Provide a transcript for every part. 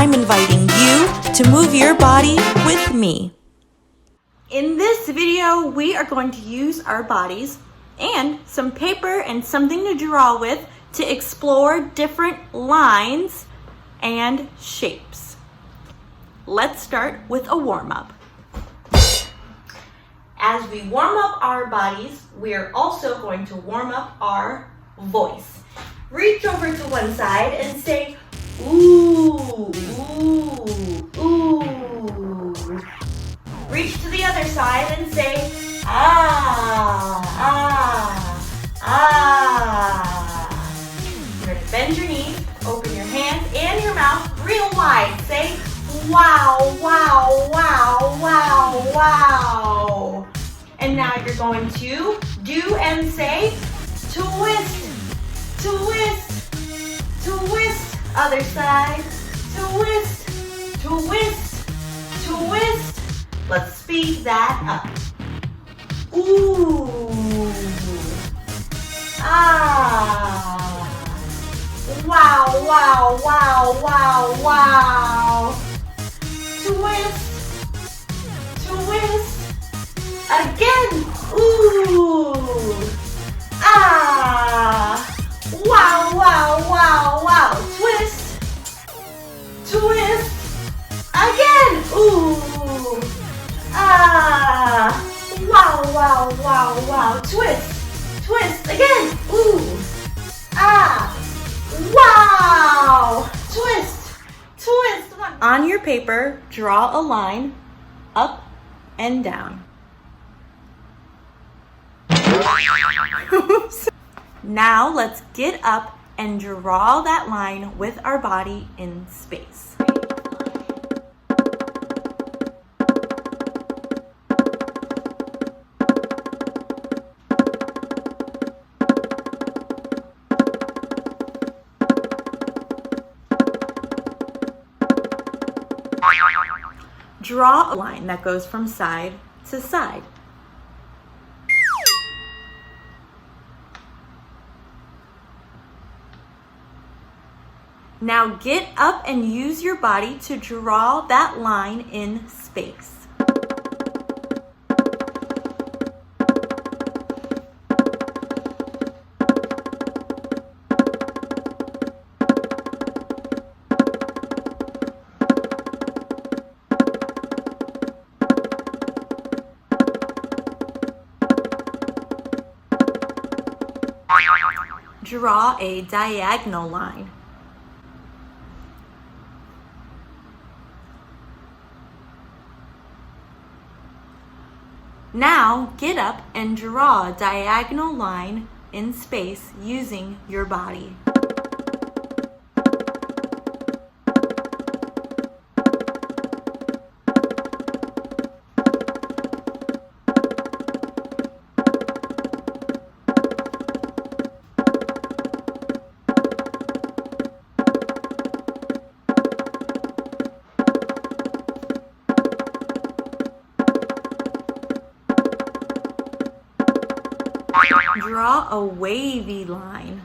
I'm inviting you to move your body with me. In this video, we are going to use our bodies and some paper and something to draw with to explore different lines and shapes. Let's start with a warm-up. As we warm up our bodies, we are also going to warm up our voice. Reach over to one side and say, ooh, ooh, ooh. Reach to the other side and say, ah, ah, ah. You're going to bend your knees, open your hands and your mouth real wide. Say, wow, wow, wow, wow, wow. And now you're going to do and say, twist, twist, twist. Other side, twist, twist, twist. Let's speed that up. Ooh, ah, wow, wow, wow, wow, wow. Twist, twist. Again, ooh, ah, wow, wow, wow, wow. Twist, twist. Again, ooh, ah, wow, wow, wow, wow. Twist, twist. Again, ooh, ah, wow. Twist, twist. On your paper, draw a line up and down. Now let's get up and draw that line with our body in space. Draw a line that goes from side to side. Now get up and use your body to draw that line in space. Draw a diagonal line. Now get up and draw a diagonal line in space using your body. Draw a wavy line.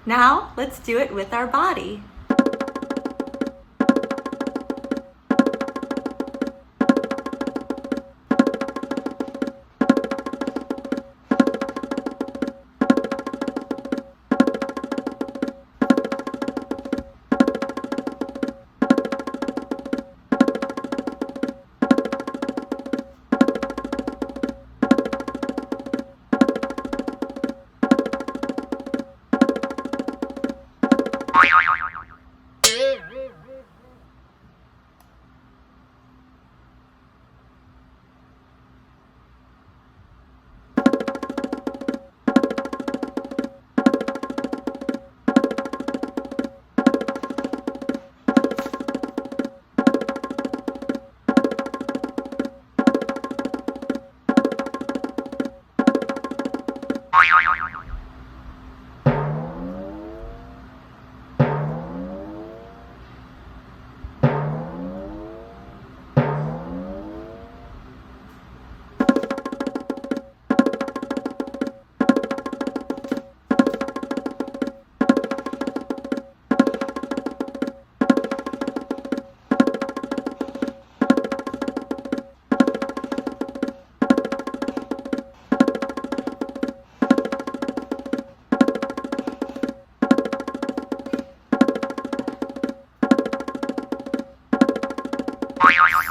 Now let's do it with our body.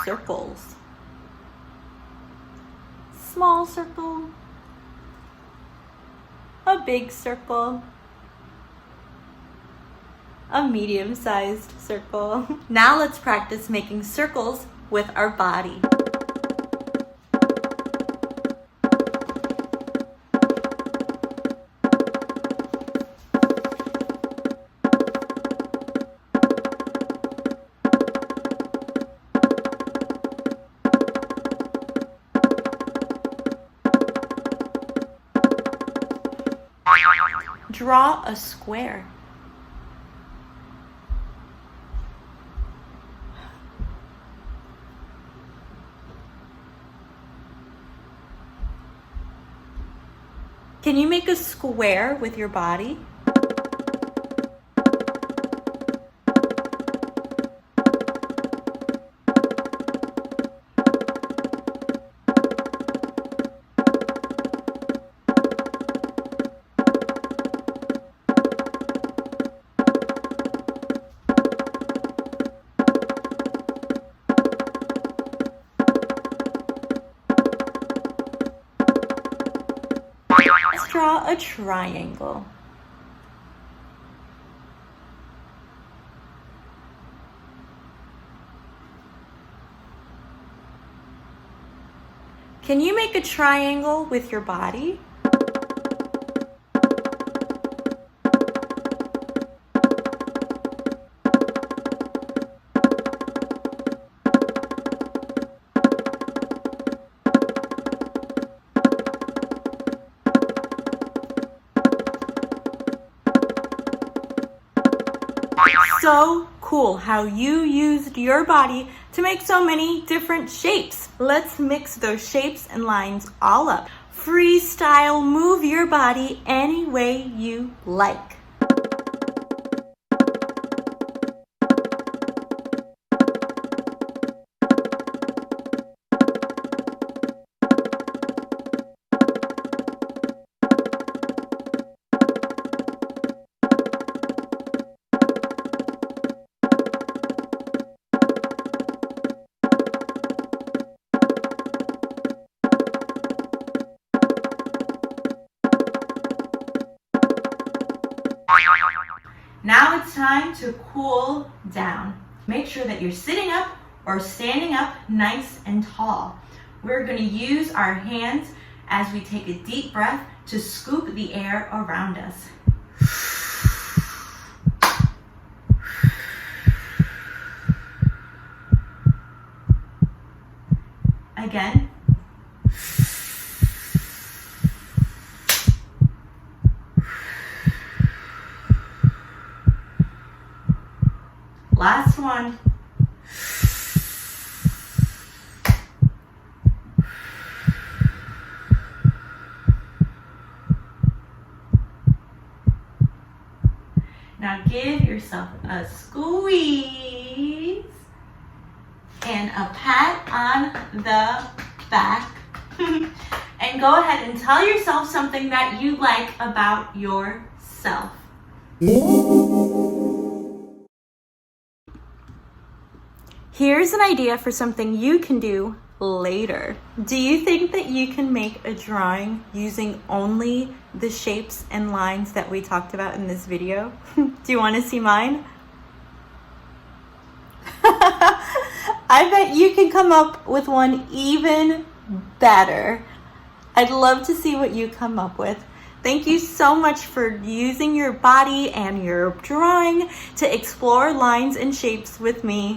circles. Small circle, a big circle, a medium-sized circle. Now let's practice making circles with our body. Draw a square. Can you make a square with your body? Let's draw a triangle. Can you make a triangle with your body? So cool how you used your body to make so many different shapes. Let's mix those shapes and lines all up. Freestyle, move your body any way you like. Now it's time to cool down. Make sure that you're sitting up or standing up nice and tall. We're going to use our hands as we take a deep breath to scoop the air around us. Again. Last one. Now give yourself a squeeze and a pat on the back. And go ahead and tell yourself something that you like about yourself. Here's an idea for something you can do later. Do you think that you can make a drawing using only the shapes and lines that we talked about in this video? Do you want to see mine? I bet you can come up with one even better. I'd love to see what you come up with. Thank you so much for using your body and your drawing to explore lines and shapes with me.